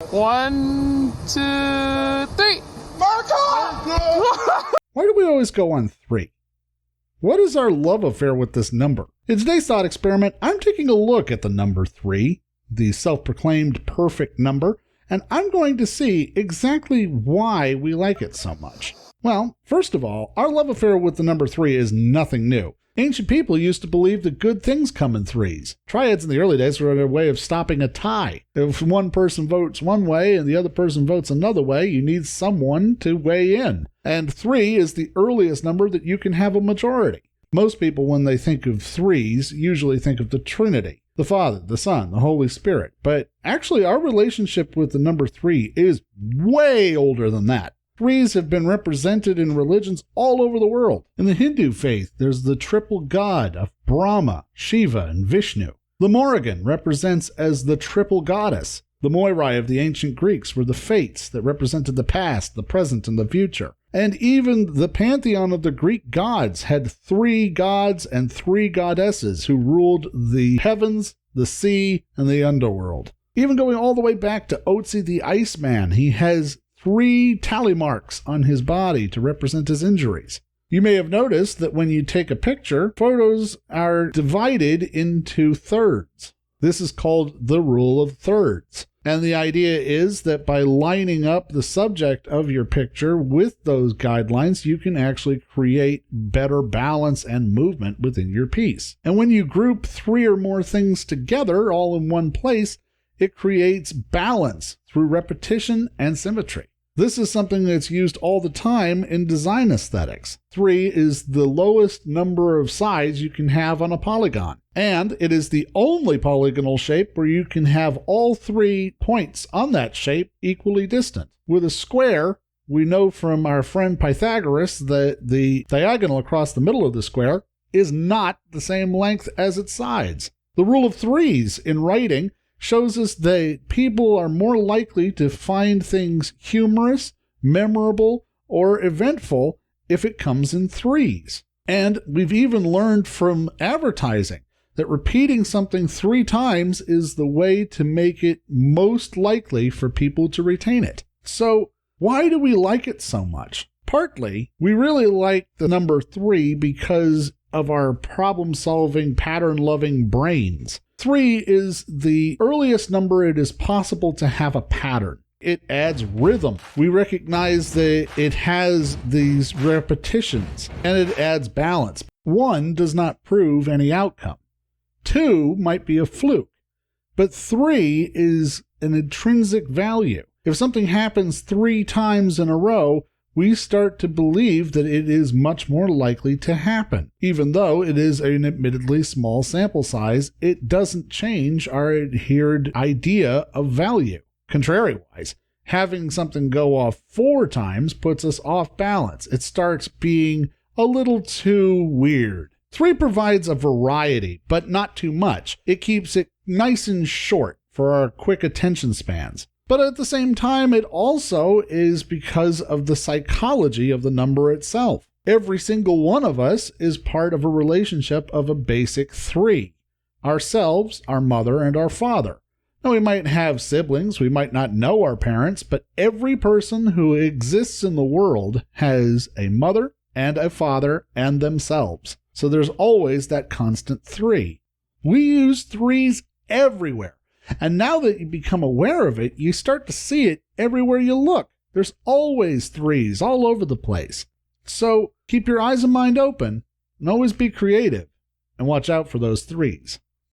1, 2, 3. Why do we always go on 3? What is our love affair with this number? In today's thought experiment, I'm taking a look at the number 3, the self-proclaimed perfect number, and I'm going to see exactly why we like it so much. Well, first of all, our love affair with the number 3 is nothing new. Ancient people used to believe that good things come in 3s. Triads in the early days were a way of stopping a tie. If one person votes one way and the other person votes another way, you need someone to weigh in. And 3 is the earliest number that you can have a majority. Most people, when they think of 3s, usually think of the Trinity, the Father, the Son, the Holy Spirit. But actually, our relationship with the number 3 is way older than that. 3s have been represented in religions all over the world. In the Hindu faith, there's the triple god of Brahma, Shiva, and Vishnu. The Morrigan represents as the triple goddess. The Moirai of the ancient Greeks were the fates that represented the past, the present, and the future. And even the pantheon of the Greek gods had 3 gods and 3 goddesses who ruled the heavens, the sea, and the underworld. Even going all the way back to Otzi the Iceman, he has 3 tally marks on his body to represent his injuries. You may have noticed that when you take a picture, photos are divided into thirds. This is called the rule of thirds. And the idea is that by lining up the subject of your picture with those guidelines, you can actually create better balance and movement within your piece. And when you group 3 or more things together all in one place, it creates balance through repetition and symmetry. This is something that's used all the time in design aesthetics. 3 is the lowest number of sides you can have on a polygon. And it is the only polygonal shape where you can have all 3 points on that shape equally distant. With a square, we know from our friend Pythagoras that the diagonal across the middle of the square is not the same length as its sides. The rule of 3s in writing shows us that people are more likely to find things humorous, memorable, or eventful if it comes in 3s. And we've even learned from advertising that repeating something 3 times is the way to make it most likely for people to retain it. So why do we like it so much? Partly, we really like the number 3 because of our problem-solving, pattern-loving brains. 3 is the earliest number it is possible to have a pattern. It adds rhythm. We recognize that it has these repetitions, and it adds balance. 1 does not prove any outcome. 2 might be a fluke, but 3 is an intrinsic value. If something happens 3 times in a row, we start to believe that it is much more likely to happen. Even though it is an admittedly small sample size, it doesn't change our adhered idea of value. Contrariwise, having something go off 4 times puts us off balance. It starts being a little too weird. 3 provides a variety, but not too much. It keeps it nice and short for our quick attention spans. But at the same time, it also is because of the psychology of the number itself. Every single one of us is part of a relationship of a basic 3. Ourselves, our mother, and our father. Now, we might have siblings, we might not know our parents, but every person who exists in the world has a mother and a father and themselves. So there's always that constant 3. We use 3s everywhere. And now that you become aware of it, you start to see it everywhere you look. There's always 3s all over the place. So keep your eyes and mind open, and always be creative, and watch out for those 3s.